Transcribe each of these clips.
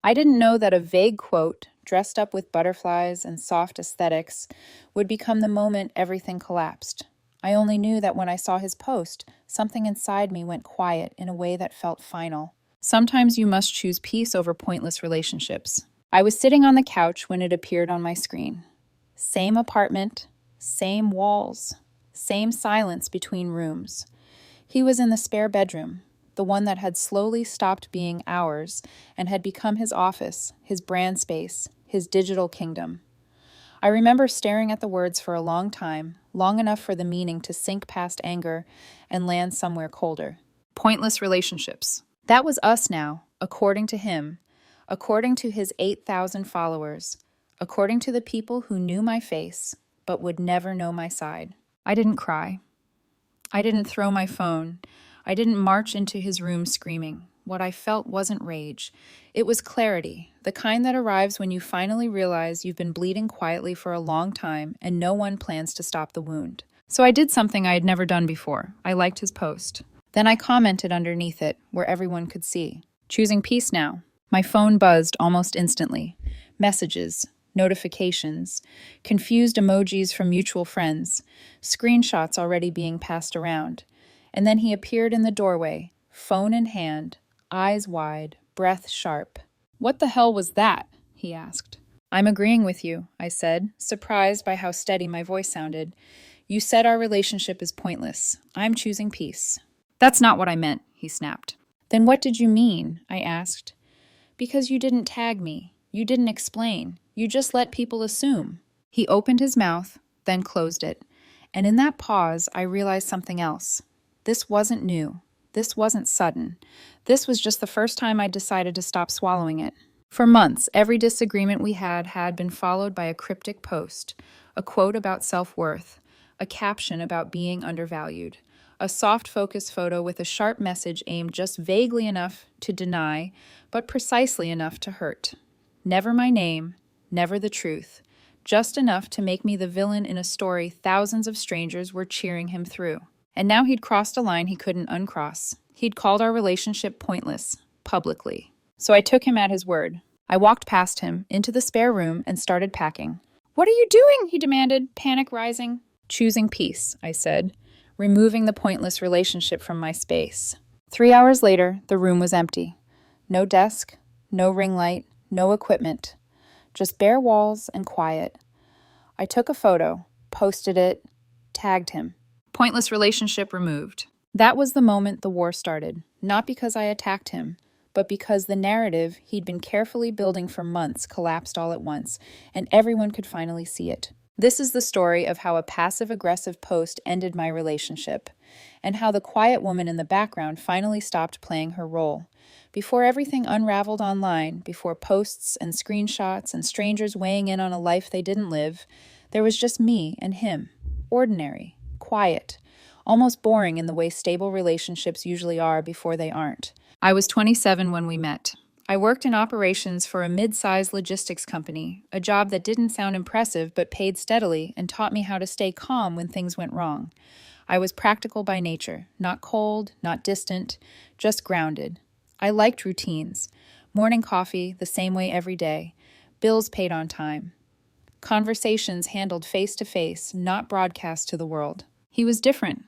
I didn't know that a vague quote, dressed up with butterflies and soft aesthetics, would become the moment everything collapsed. I only knew that when I saw his post, something inside me went quiet in a way that felt final. Sometimes you must choose peace over pointless relationships. I was sitting on the couch when it appeared on my screen. Same apartment, same walls, same silence between rooms. He was in the spare bedroom, the one that had slowly stopped being ours and had become his office, his brand space, his digital kingdom. I remember staring at the words for a long time, long enough for the meaning to sink past anger and land somewhere colder. Pointless relationships. That was us now, according to him, according to his 8,000 followers, according to the people who knew my face but would never know my side. I didn't cry. I didn't throw my phone. I didn't march into his room screaming. What I felt wasn't rage. It was clarity, the kind that arrives when you finally realize you've been bleeding quietly for a long time and no one plans to stop the wound. So I did something I had never done before. I liked his post. Then I commented underneath it, where everyone could see. Choosing peace now. My phone buzzed almost instantly. Messages, notifications, confused emojis from mutual friends, screenshots already being passed around. And then he appeared in the doorway, phone in hand, eyes wide, breath sharp. "What the hell was that?" he asked. "I'm agreeing with you," I said, surprised by how steady my voice sounded. "You said our relationship is pointless. I'm choosing peace." "That's not what I meant," he snapped. "Then what did you mean?" I asked. "Because you didn't tag me. You didn't explain. You just let people assume." He opened his mouth, then closed it. And in that pause, I realized something else. This wasn't new. This wasn't sudden. This was just the first time I'd decided to stop swallowing it. For months, every disagreement we had been followed by a cryptic post, a quote about self-worth, a caption about being undervalued, a soft focus photo with a sharp message aimed just vaguely enough to deny, but precisely enough to hurt. Never my name, never the truth, just enough to make me the villain in a story thousands of strangers were cheering him through. And now he'd crossed a line he couldn't uncross. He'd called our relationship pointless, publicly. So I took him at his word. I walked past him, into the spare room, and started packing. "What are you doing?" he demanded, panic rising. "Choosing peace," I said, removing the pointless relationship from my space. 3 hours later, the room was empty. No desk, no ring light, no equipment. Just bare walls and quiet. I took a photo, posted it, tagged him. Pointless relationship removed. That was the moment the war started, not because I attacked him, but because the narrative he'd been carefully building for months collapsed all at once, and everyone could finally see it. This is the story of how a passive-aggressive post ended my relationship, and how the quiet woman in the background finally stopped playing her role. Before everything unraveled online, before posts and screenshots and strangers weighing in on a life they didn't live, there was just me and him. Ordinary, quiet, almost boring in the way stable relationships usually are before they aren't. I was 27 when we met. I worked in operations for a mid-sized logistics company, a job that didn't sound impressive but paid steadily and taught me how to stay calm when things went wrong. I was practical by nature, not cold, not distant, just grounded. I liked routines. Morning coffee, the same way every day. Bills paid on time. Conversations handled face-to-face, not broadcast to the world. He was different.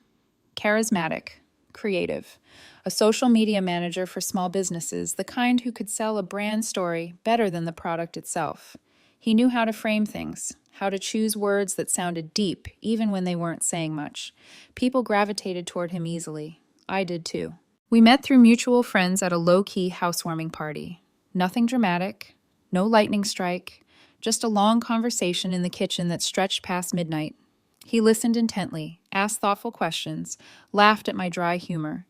Charismatic. Creative. A social media manager for small businesses, the kind who could sell a brand story better than the product itself. He knew how to frame things, how to choose words that sounded deep, even when they weren't saying much. People gravitated toward him easily. I did too. We met through mutual friends at a low-key housewarming party. Nothing dramatic, no lightning strike, just a long conversation in the kitchen that stretched past midnight. He listened intently, asked thoughtful questions, laughed at my dry humor.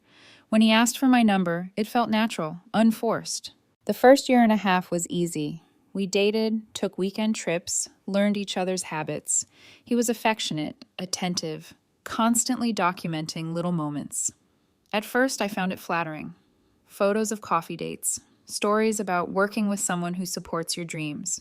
When he asked for my number, it felt natural, unforced. The first year and a half was easy. We dated, took weekend trips, learned each other's habits. He was affectionate, attentive, constantly documenting little moments. At first, I found it flattering. Photos of coffee dates, stories about working with someone who supports your dreams.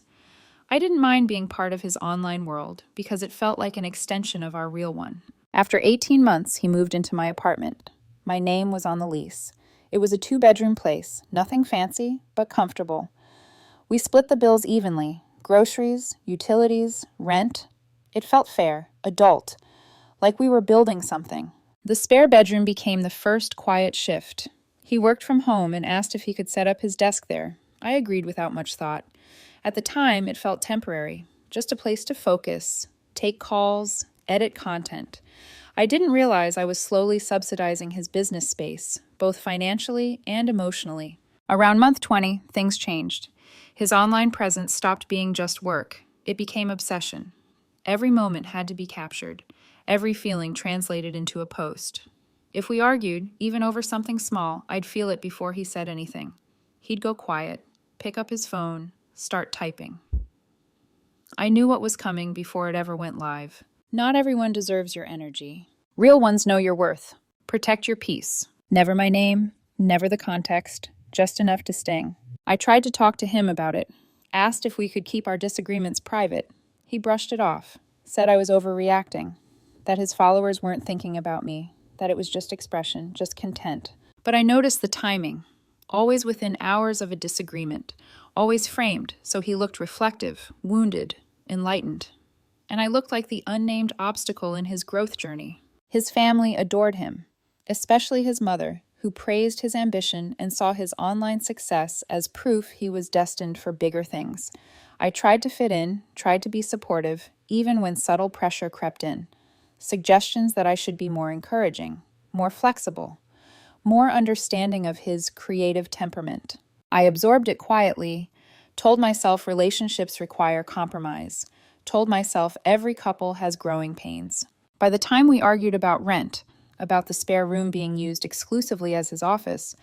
I didn't mind being part of his online world because it felt like an extension of our real one. After 18 months, he moved into my apartment. My name was on the lease. It was a 2-bedroom place, nothing fancy, but comfortable. We split the bills evenly: groceries, utilities, rent. It felt fair, adult, like we were building something. The spare bedroom became the first quiet shift. He worked from home and asked if he could set up his desk there. I agreed without much thought. At the time, it felt temporary, just a place to focus, take calls, edit content. I didn't realize I was slowly subsidizing his business space, both financially and emotionally. Around month 20, things changed. His online presence stopped being just work. It became obsession. Every moment had to be captured, every feeling translated into a post. If we argued, even over something small, I'd feel it before he said anything. He'd go quiet, pick up his phone, start typing. I knew what was coming before it ever went live. Not everyone deserves your energy. Real ones know your worth. Protect your peace. Never my name, never the context, just enough to sting. I tried to talk to him about it, asked if we could keep our disagreements private. He brushed it off, said I was overreacting, that his followers weren't thinking about me, that it was just expression, just content. But I noticed the timing, always within hours of a disagreement, always framed so he looked reflective, wounded, enlightened. And I looked like the unnamed obstacle in his growth journey. His family adored him, especially his mother, who praised his ambition and saw his online success as proof he was destined for bigger things. I tried to fit in, tried to be supportive, even when subtle pressure crept in. Suggestions that I should be more encouraging, more flexible, more understanding of his creative temperament. I absorbed it quietly, told myself relationships require compromise, told myself every couple has growing pains. By the time we argued about rent, about the spare room being used exclusively as his office,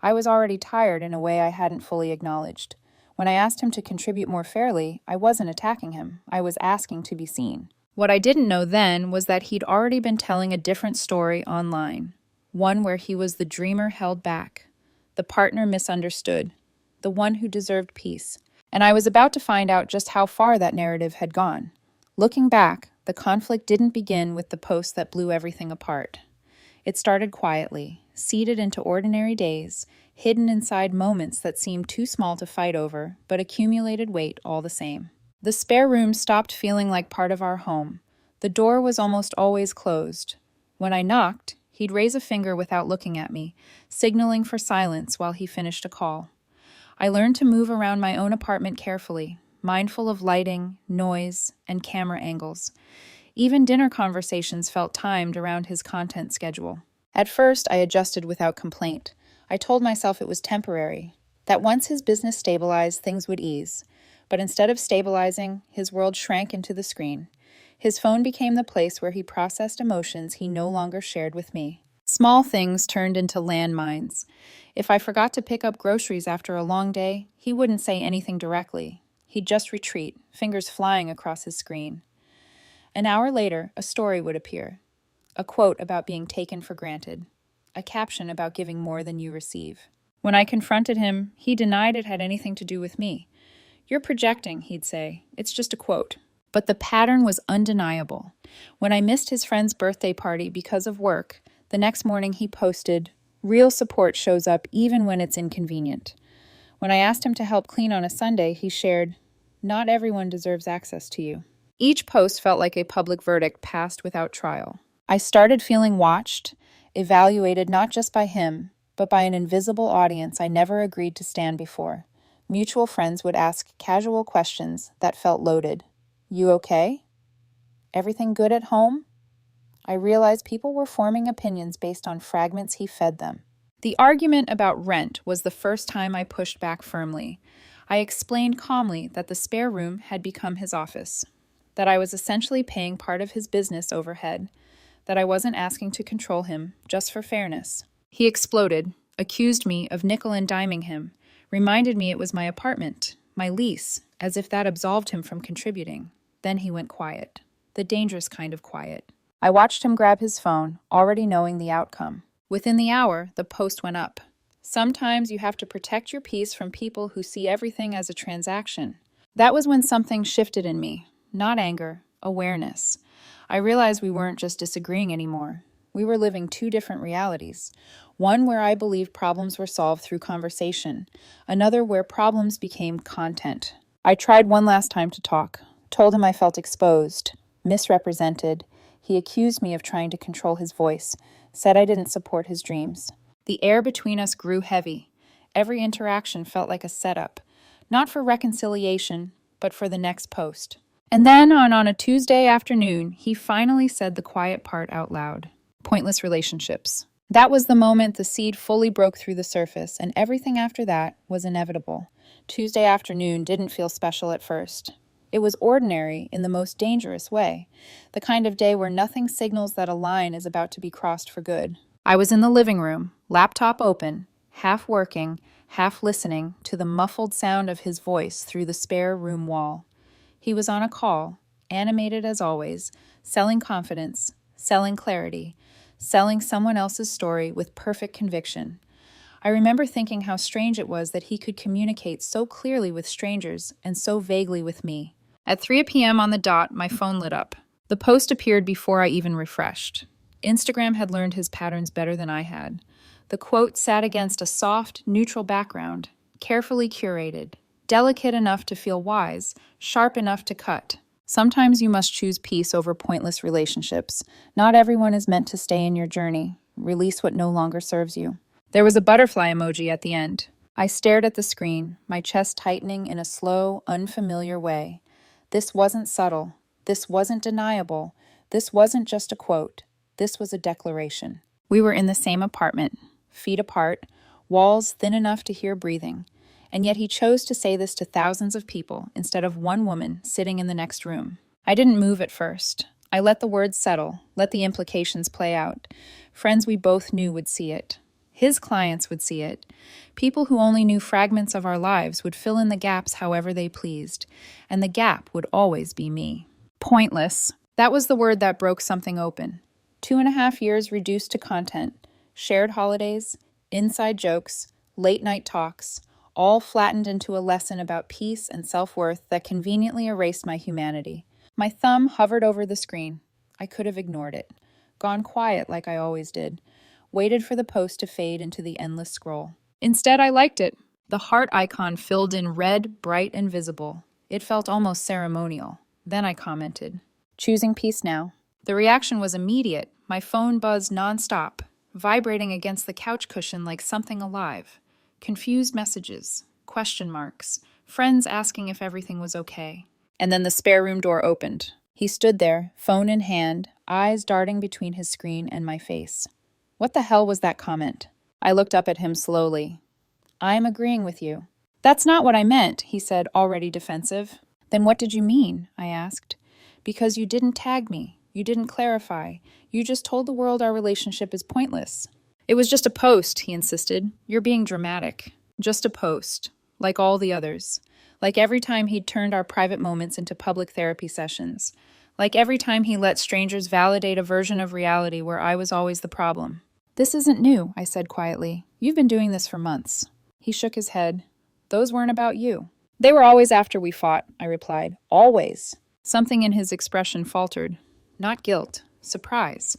I was already tired in a way I hadn't fully acknowledged. When I asked him to contribute more fairly, I wasn't attacking him. I was asking to be seen. What I didn't know then was that he'd already been telling a different story online, one where he was the dreamer held back, the partner misunderstood, the one who deserved peace. And I was about to find out just how far that narrative had gone. Looking back, the conflict didn't begin with the post that blew everything apart. It started quietly, seeded into ordinary days, hidden inside moments that seemed too small to fight over, but accumulated weight all the same. The spare room stopped feeling like part of our home. The door was almost always closed. When I knocked, he'd raise a finger without looking at me, signaling for silence while he finished a call. I learned to move around my own apartment carefully, mindful of lighting, noise, and camera angles. Even dinner conversations felt timed around his content schedule. At first, I adjusted without complaint. I told myself it was temporary, that once his business stabilized, things would ease. But instead of stabilizing, his world shrank into the screen. His phone became the place where he processed emotions he no longer shared with me. Small things turned into landmines. If I forgot to pick up groceries after a long day, he wouldn't say anything directly. He'd just retreat, fingers flying across his screen. An hour later, a story would appear. A quote about being taken for granted. A caption about giving more than you receive. When I confronted him, he denied it had anything to do with me. "You're projecting," he'd say. "It's just a quote." But the pattern was undeniable. When I missed his friend's birthday party because of work, the next morning he posted, "Real support shows up even when it's inconvenient." When I asked him to help clean on a Sunday, he shared, "Not everyone deserves access to you." Each post felt like a public verdict passed without trial. I started feeling watched, evaluated not just by him, but by an invisible audience I never agreed to stand before. Mutual friends would ask casual questions that felt loaded. "You okay? Everything good at home?" I realized people were forming opinions based on fragments he fed them. The argument about rent was the first time I pushed back firmly. I explained calmly that the spare room had become his office, that I was essentially paying part of his business overhead, that I wasn't asking to control him, just for fairness. He exploded, accused me of nickel and diming him, reminded me it was my apartment, my lease, as if that absolved him from contributing. Then he went quiet, the dangerous kind of quiet. I watched him grab his phone, already knowing the outcome. Within the hour, the post went up. Sometimes you have to protect your peace from people who see everything as a transaction. That was when something shifted in me, not anger, awareness. I realized we weren't just disagreeing anymore. We were living two different realities. One where I believed problems were solved through conversation, another where problems became content. I tried one last time to talk, told him I felt exposed, misrepresented. He accused me of trying to control his voice, said I didn't support his dreams. The air between us grew heavy. Every interaction felt like a setup, not for reconciliation, but for the next post. And then, on a Tuesday afternoon, he finally said the quiet part out loud. Pointless relationships. That was the moment the seed fully broke through the surface, and everything after that was inevitable. Tuesday afternoon didn't feel special at first. It was ordinary in the most dangerous way, the kind of day where nothing signals that a line is about to be crossed for good. I was in the living room, laptop open, half working, half listening to the muffled sound of his voice through the spare room wall. He was on a call, animated as always, selling confidence, selling clarity, selling someone else's story with perfect conviction. I remember thinking how strange it was that he could communicate so clearly with strangers and so vaguely with me. At 3 p.m. on the dot, my phone lit up. The post appeared before I even refreshed. Instagram had learned his patterns better than I had. The quote sat against a soft, neutral background, carefully curated, delicate enough to feel wise, sharp enough to cut. Sometimes you must choose peace over pointless relationships. Not everyone is meant to stay in your journey. Release what no longer serves you. There was a butterfly emoji at the end. I stared at the screen, my chest tightening in a slow, unfamiliar way. This wasn't subtle. This wasn't deniable. This wasn't just a quote. This was a declaration. We were in the same apartment, feet apart, walls thin enough to hear breathing. And yet he chose to say this to thousands of people instead of one woman sitting in the next room. I didn't move at first. I let the words settle, let the implications play out. Friends we both knew would see it. His clients would see it. People who only knew fragments of our lives would fill in the gaps however they pleased. And the gap would always be me. Pointless. That was the word that broke something open. 2.5 years reduced to content. Shared holidays, inside jokes, late night talks, all flattened into a lesson about peace and self-worth that conveniently erased my humanity. My thumb hovered over the screen. I could have ignored it, gone quiet like I always did, waited for the post to fade into the endless scroll. Instead, I liked it. The heart icon filled in red, bright and visible. It felt almost ceremonial. Then I commented, "Choosing peace now." The reaction was immediate. My phone buzzed nonstop, vibrating against the couch cushion like something alive. Confused messages, question marks, friends asking if everything was okay. And then the spare room door opened. He stood there, phone in hand, eyes darting between his screen and my face. What the hell was that comment? I looked up at him slowly. "I'm agreeing with you." "That's not what I meant," he said, already defensive. "Then what did you mean?" I asked. "Because you didn't tag me. You didn't clarify. You just told the world our relationship is pointless." "It was just a post," he insisted. "You're being dramatic." Just a post, like all the others. Like every time he'd turned our private moments into public therapy sessions. Like every time he let strangers validate a version of reality where I was always the problem. "This isn't new," I said quietly. "You've been doing this for months." He shook his head. "Those weren't about you." "They were always after we fought," I replied. "Always." Something in his expression faltered. Not guilt. Surprise.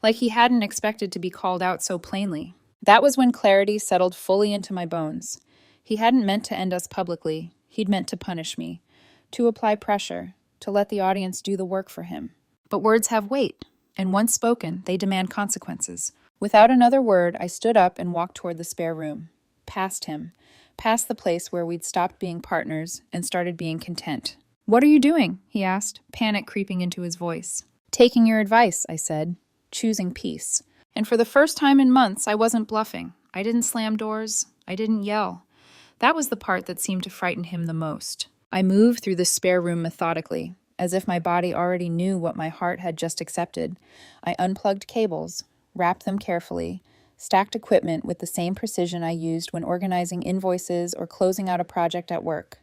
Like he hadn't expected to be called out so plainly. That was when clarity settled fully into my bones. He hadn't meant to end us publicly. He'd meant to punish me, to apply pressure, to let the audience do the work for him. But words have weight, and once spoken, they demand consequences. Without another word, I stood up and walked toward the spare room. Past him. Past the place where we'd stopped being partners and started being content. "What are you doing?" he asked, panic creeping into his voice. "Taking your advice," I said. Choosing peace. And for the first time in months, I wasn't bluffing. I didn't slam doors. I didn't yell. That was the part that seemed to frighten him the most. I moved through the spare room methodically, as if my body already knew what my heart had just accepted. I unplugged cables, wrapped them carefully, stacked equipment with the same precision I used when organizing invoices or closing out a project at work.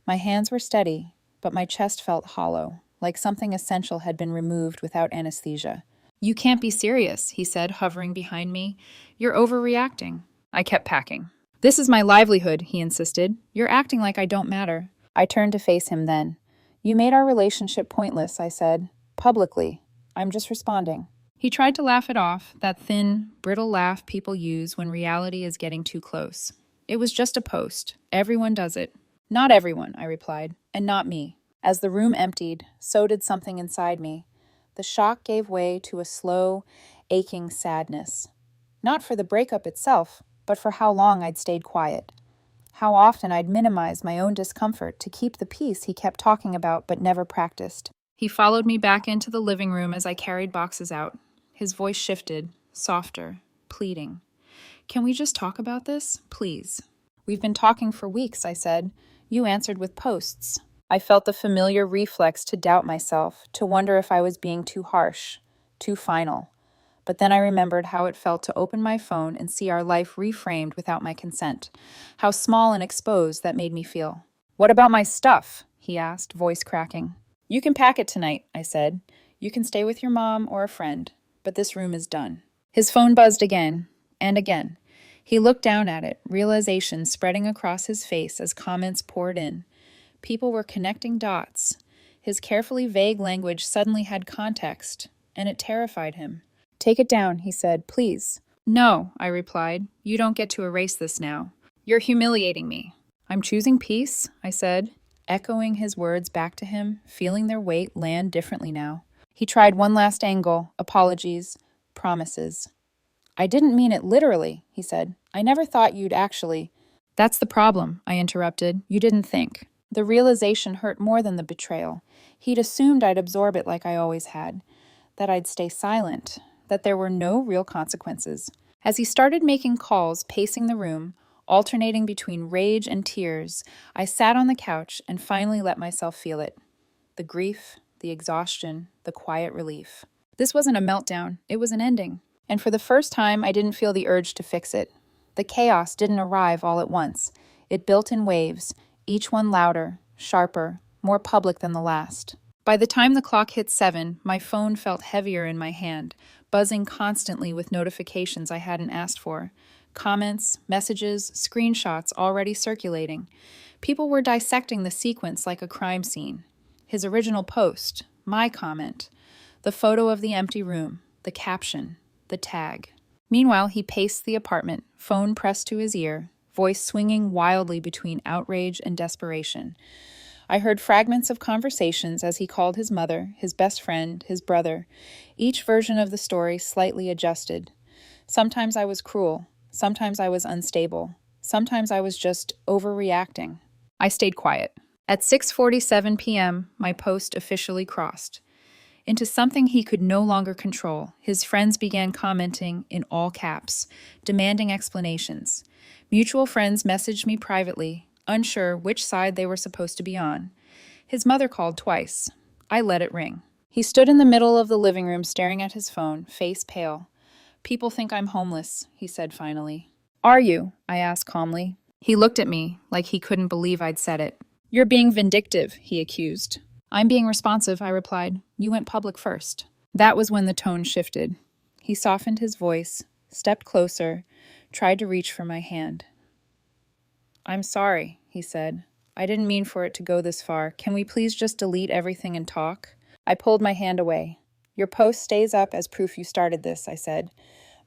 My hands were steady, but my chest felt hollow, like something essential had been removed without anesthesia. "You can't be serious," he said, hovering behind me. "You're overreacting." I kept packing. "This is my livelihood," he insisted. "You're acting like I don't matter." I turned to face him then. "You made our relationship pointless," I said. "Publicly. I'm just responding." He tried to laugh it off, that thin, brittle laugh people use when reality is getting too close. It was just a post. Everyone does it. Not everyone, I replied, and not me. As the room emptied, so did something inside me. The shock gave way to a slow, aching sadness. Not for the breakup itself, but for how long I'd stayed quiet. How often I'd minimized my own discomfort to keep the peace he kept talking about but never practiced. He followed me back into the living room as I carried boxes out. His voice shifted, softer, pleading. Can we just talk about this, please? We've been talking for weeks, I said. You answered with posts. I felt the familiar reflex to doubt myself, to wonder if I was being too harsh, too final. But then I remembered how it felt to open my phone and see our life reframed without my consent. How small and exposed that made me feel. What about my stuff? He asked, voice cracking. You can pack it tonight, I said. You can stay with your mom or a friend, but this room is done. His phone buzzed again, and again. He looked down at it, realization spreading across his face as comments poured in. People were connecting dots. His carefully vague language suddenly had context, and it terrified him. Take it down, he said, please. No, I replied. You don't get to erase this now. You're humiliating me. I'm choosing peace, I said, echoing his words back to him, feeling their weight land differently now. He tried one last angle, apologies, promises. I didn't mean it literally, he said. I never thought you'd actually. That's the problem, I interrupted. You didn't think. The realization hurt more than the betrayal. He'd assumed I'd absorb it like I always had, that I'd stay silent, that there were no real consequences. As he started making calls, pacing the room, alternating between rage and tears, I sat on the couch and finally let myself feel it. The grief, the exhaustion, the quiet relief. This wasn't a meltdown, it was an ending. And for the first time, I didn't feel the urge to fix it. The chaos didn't arrive all at once. It built in waves, each one louder, sharper, more public than the last. By the time the clock hit 7, my phone felt heavier in my hand, buzzing constantly with notifications I hadn't asked for. Comments, messages, screenshots already circulating. People were dissecting the sequence like a crime scene. His original post, my comment, the photo of the empty room, the caption, the tag. Meanwhile, he paced the apartment, phone pressed to his ear, voice swinging wildly between outrage and desperation. I heard fragments of conversations as he called his mother, his best friend, his brother, each version of the story slightly adjusted. Sometimes I was cruel, sometimes I was unstable, sometimes I was just overreacting. I stayed quiet. At 6:47 p.m., my post officially crossed into something he could no longer control. His friends began commenting in all caps, demanding explanations. Mutual friends messaged me privately, unsure which side they were supposed to be on. His mother called twice. I let it ring. He stood in the middle of the living room staring at his phone, face pale. People think I'm homeless, he said finally. Are you? I asked calmly. He looked at me like he couldn't believe I'd said it. You're being vindictive, he accused. I'm being responsive, I replied. You went public first. That was when the tone shifted. He softened his voice, stepped closer, tried to reach for my hand. I'm sorry, he said. I didn't mean for it to go this far. Can we please just delete everything and talk? I pulled my hand away. Your post stays up as proof you started this, I said.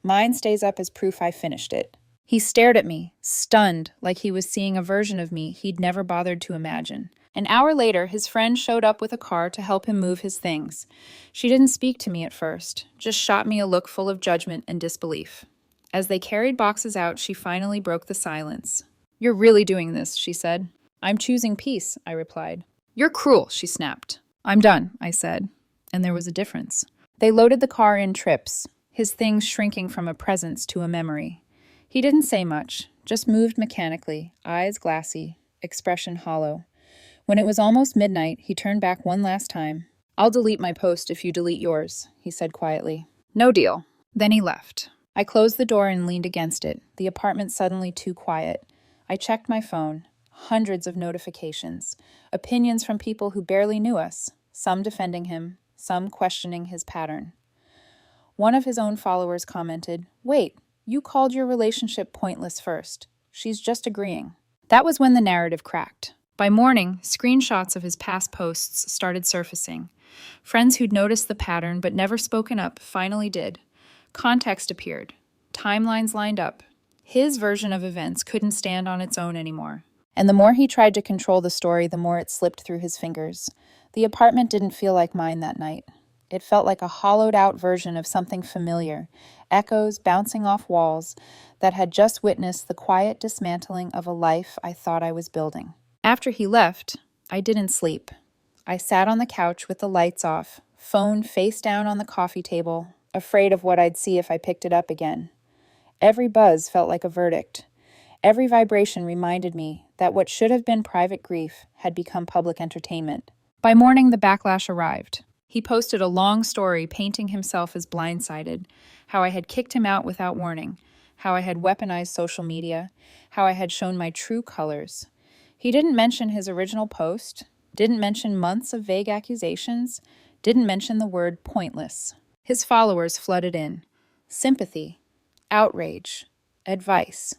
Mine stays up as proof I finished it. He stared at me, stunned, like he was seeing a version of me he'd never bothered to imagine. An hour later, his friend showed up with a car to help him move his things. She didn't speak to me at first, just shot me a look full of judgment and disbelief. As they carried boxes out, she finally broke the silence. You're really doing this, she said. I'm choosing peace, I replied. You're cruel, she snapped. I'm done, I said. And there was a difference. They loaded the car in trips, his things shrinking from a presence to a memory. He didn't say much, just moved mechanically, eyes glassy, expression hollow. When it was almost midnight, he turned back one last time. I'll delete my post if you delete yours, he said quietly. No deal. Then he left. I closed the door and leaned against it, the apartment suddenly too quiet. I checked my phone. Hundreds of notifications. Opinions from people who barely knew us, some defending him, some questioning his pattern. One of his own followers commented, Wait, you called your relationship pointless first. She's just agreeing. That was when the narrative cracked. By morning, screenshots of his past posts started surfacing. Friends who'd noticed the pattern but never spoken up finally did. Context appeared. Timelines lined up. His version of events couldn't stand on its own anymore. And the more he tried to control the story, the more it slipped through his fingers. The apartment didn't feel like mine that night. It felt like a hollowed-out version of something familiar, echoes bouncing off walls that had just witnessed the quiet dismantling of a life I thought I was building. After he left, I didn't sleep. I sat on the couch with the lights off, phone face down on the coffee table, afraid of what I'd see if I picked it up again. Every buzz felt like a verdict. Every vibration reminded me that what should have been private grief had become public entertainment. By morning, the backlash arrived. He posted a long story painting himself as blindsided, how I had kicked him out without warning, how I had weaponized social media, how I had shown my true colors. He didn't mention his original post, didn't mention months of vague accusations, didn't mention the word pointless. His followers flooded in. Sympathy, outrage, advice.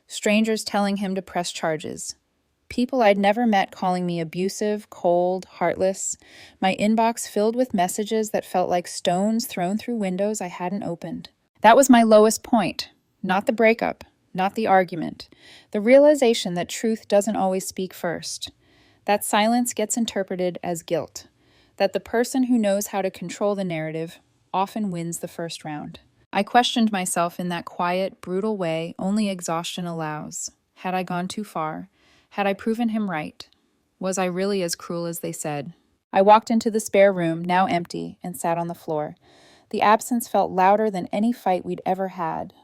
Strangers telling him to press charges. People I'd never met calling me abusive, cold, heartless. My inbox filled with messages that felt like stones thrown through windows I hadn't opened. That was my lowest point. Not the breakup, not the argument. The realization that truth doesn't always speak first. That silence gets interpreted as guilt. That the person who knows how to control the narrative often wins the first round. I questioned myself in that quiet, brutal way only exhaustion allows. Had I gone too far? Had I proven him right? Was I really as cruel as they said? I walked into the spare room, now empty, and sat on the floor. The absence felt louder than any fight we'd ever had.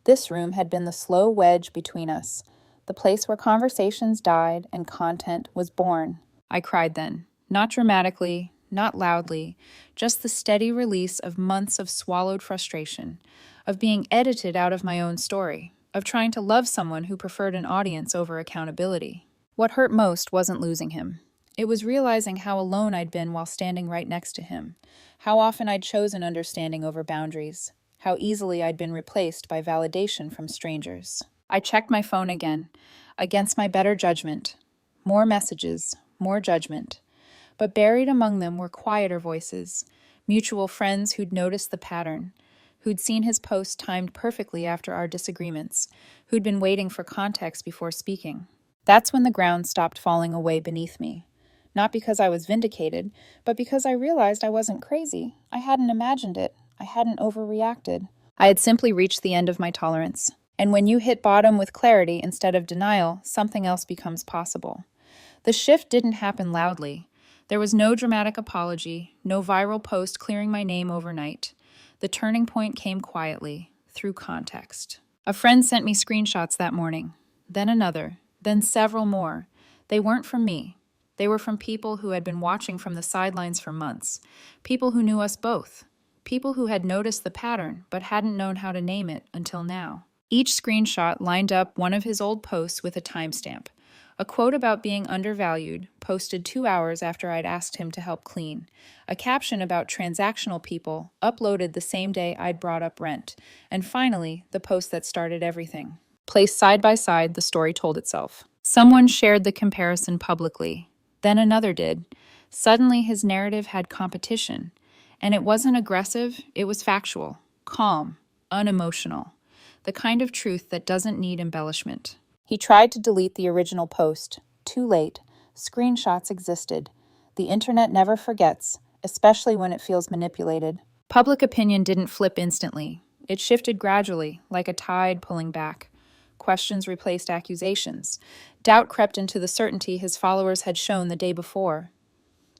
This room had been the slow wedge between us, the place where conversations died and content was born. I cried then, not dramatically, not loudly, just the steady release of months of swallowed frustration, of being edited out of my own story, of trying to love someone who preferred an audience over accountability. What hurt most wasn't losing him. It was realizing how alone I'd been while standing right next to him, how often I'd chosen understanding over boundaries, how easily I'd been replaced by validation from strangers. I checked my phone again, against my better judgment. More messages, more judgment. But buried among them were quieter voices, mutual friends who'd noticed the pattern, who'd seen his post timed perfectly after our disagreements, who'd been waiting for context before speaking. That's when the ground stopped falling away beneath me. Not because I was vindicated, but because I realized I wasn't crazy. I hadn't imagined it. I hadn't overreacted. I had simply reached the end of my tolerance. And when you hit bottom with clarity instead of denial, something else becomes possible. The shift didn't happen loudly. There was no dramatic apology, no viral post clearing my name overnight. The turning point came quietly, through context. A friend sent me screenshots that morning, then another, then several more. They weren't from me. They were from people who had been watching from the sidelines for months, people who knew us both, people who had noticed the pattern but hadn't known how to name it until now. Each screenshot lined up one of his old posts with a timestamp. A quote about being undervalued, posted 2 hours after I'd asked him to help clean. A caption about transactional people, uploaded the same day I'd brought up rent. And finally, the post that started everything. Placed side by side, the story told itself. Someone shared the comparison publicly. Then another did. Suddenly, his narrative had competition. And it wasn't aggressive, it was factual, calm, unemotional. The kind of truth that doesn't need embellishment. He tried to delete the original post. Too late. Screenshots existed. The internet never forgets, especially when it feels manipulated. Public opinion didn't flip instantly. It shifted gradually, like a tide pulling back. Questions replaced accusations. Doubt crept into the certainty his followers had shown the day before.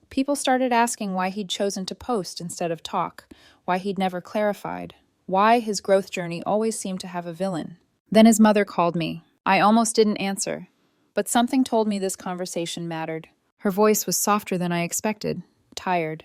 People started asking why he'd chosen to post instead of talk, why he'd never clarified, why his growth journey always seemed to have a villain. Then his mother called me. I almost didn't answer, but something told me this conversation mattered. Her voice was softer than I expected, tired.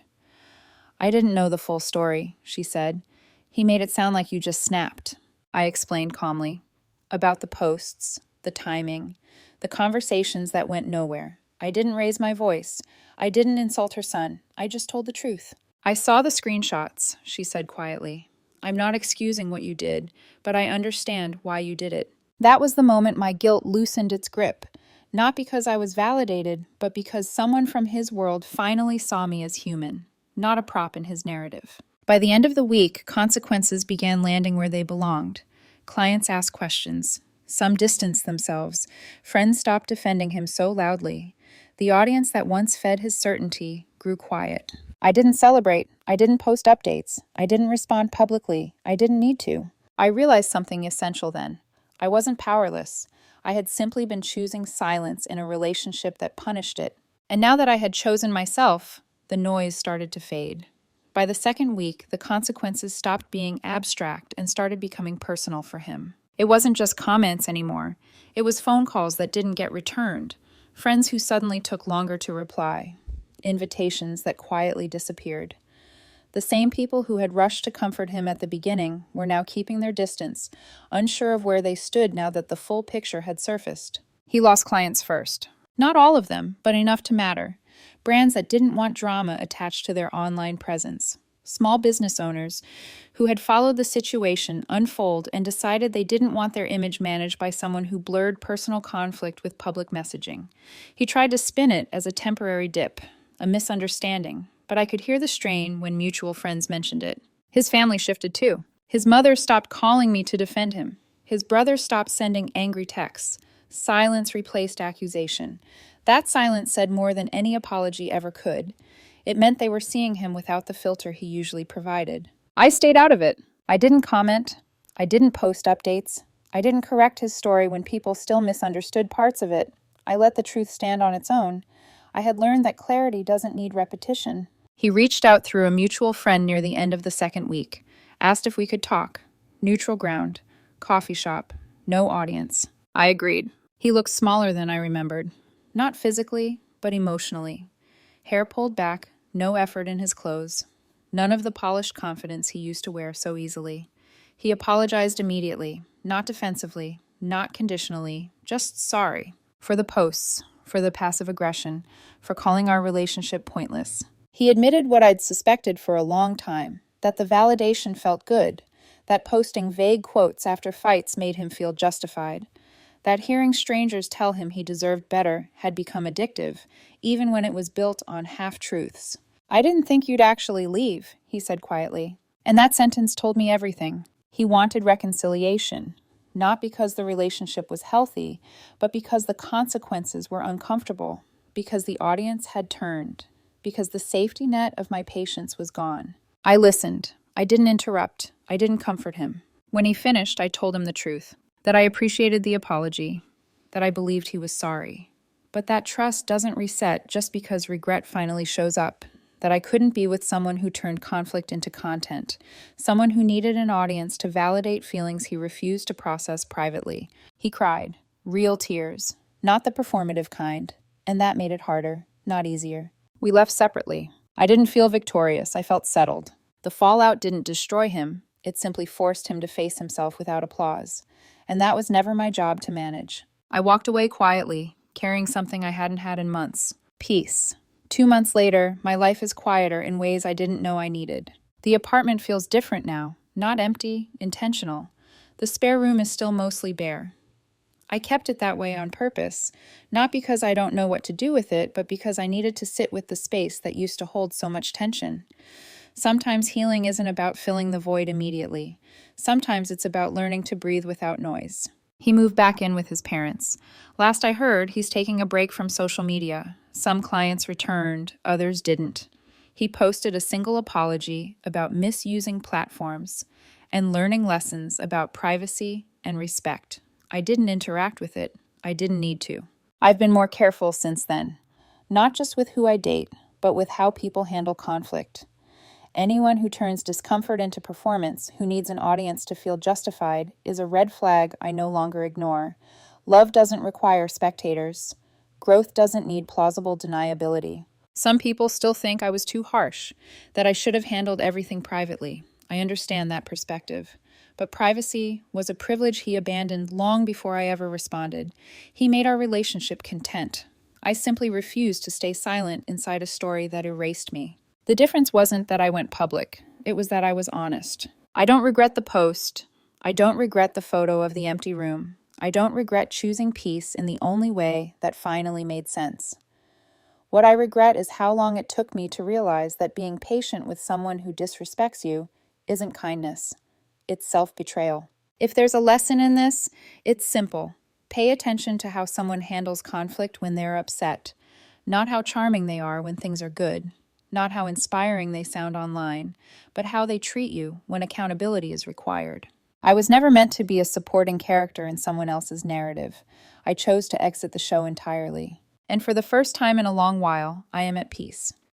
I didn't know the full story, she said. He made it sound like you just snapped. I explained calmly. About the posts, the timing, the conversations that went nowhere. I didn't raise my voice. I didn't insult her son. I just told the truth. I saw the screenshots, she said quietly. I'm not excusing what you did, but I understand why you did it. That was the moment my guilt loosened its grip. Not because I was validated, but because someone from his world finally saw me as human, not a prop in his narrative. By the end of the week, consequences began landing where they belonged. Clients asked questions. Some distanced themselves. Friends stopped defending him so loudly. The audience that once fed his certainty grew quiet. I didn't celebrate. I didn't post updates. I didn't respond publicly. I didn't need to. I realized something essential then. I wasn't powerless. I had simply been choosing silence in a relationship that punished it. And now that I had chosen myself, the noise started to fade. By the second week, the consequences stopped being abstract and started becoming personal for him. It wasn't just comments anymore. It was phone calls that didn't get returned, friends who suddenly took longer to reply, invitations that quietly disappeared. The same people who had rushed to comfort him at the beginning were now keeping their distance, unsure of where they stood now that the full picture had surfaced. He lost clients first. Not all of them, but enough to matter. Brands that didn't want drama attached to their online presence. Small business owners who had followed the situation unfold and decided they didn't want their image managed by someone who blurred personal conflict with public messaging. He tried to spin it as a temporary dip, a misunderstanding, but I could hear the strain when mutual friends mentioned it. His family shifted too. His mother stopped calling me to defend him. His brother stopped sending angry texts. Silence replaced accusation. That silence said more than any apology ever could. It meant they were seeing him without the filter he usually provided. I stayed out of it. I didn't comment. I didn't post updates. I didn't correct his story when people still misunderstood parts of it. I let the truth stand on its own. I had learned that clarity doesn't need repetition. He reached out through a mutual friend near the end of the second week, asked if we could talk. Neutral ground. Coffee shop. No audience. I agreed. He looked smaller than I remembered. Not physically, but emotionally. Hair pulled back, no effort in his clothes. None of the polished confidence he used to wear so easily. He apologized immediately, not defensively, not conditionally, just sorry. For the posts, for the passive aggression, for calling our relationship pointless. He admitted what I'd suspected for a long time, that the validation felt good, that posting vague quotes after fights made him feel justified, that hearing strangers tell him he deserved better had become addictive, even when it was built on half-truths. I didn't think you'd actually leave, he said quietly. And that sentence told me everything. He wanted reconciliation, not because the relationship was healthy, but because the consequences were uncomfortable, because the audience had turned, because the safety net of my patience was gone. I listened. I didn't interrupt. I didn't comfort him. When he finished, I told him the truth. That I appreciated the apology, that I believed he was sorry. But that trust doesn't reset just because regret finally shows up, that I couldn't be with someone who turned conflict into content, someone who needed an audience to validate feelings he refused to process privately. He cried, real tears, not the performative kind, and that made it harder, not easier. We left separately. I didn't feel victorious, I felt settled. The fallout didn't destroy him, it simply forced him to face himself without applause. And that was never my job to manage. I walked away quietly, carrying something I hadn't had in months. Peace. 2 months later, my life is quieter in ways I didn't know I needed. The apartment feels different now, not empty, intentional. The spare room is still mostly bare. I kept it that way on purpose, not because I don't know what to do with it, but because I needed to sit with the space that used to hold so much tension. Sometimes healing isn't about filling the void immediately. Sometimes it's about learning to breathe without noise. He moved back in with his parents. Last I heard, he's taking a break from social media. Some clients returned, others didn't. He posted a single apology about misusing platforms and learning lessons about privacy and respect. I didn't interact with it. I didn't need to. I've been more careful since then, not just with who I date, but with how people handle conflict. Anyone who turns discomfort into performance, who needs an audience to feel justified, is a red flag I no longer ignore. Love doesn't require spectators. Growth doesn't need plausible deniability. Some people still think I was too harsh, that I should have handled everything privately. I understand that perspective. But privacy was a privilege he abandoned long before I ever responded. He made our relationship content. I simply refused to stay silent inside a story that erased me. The difference wasn't that I went public. It was that I was honest. I don't regret the post. I don't regret the photo of the empty room. I don't regret choosing peace in the only way that finally made sense. What I regret is how long it took me to realize that being patient with someone who disrespects you isn't kindness. It's self-betrayal. If there's a lesson in this, it's simple. Pay attention to how someone handles conflict when they're upset, not how charming they are when things are good, not how inspiring they sound online, but how they treat you when accountability is required. I was never meant to be a supporting character in someone else's narrative. I chose to exit the show entirely. And for the first time in a long while, I am at peace.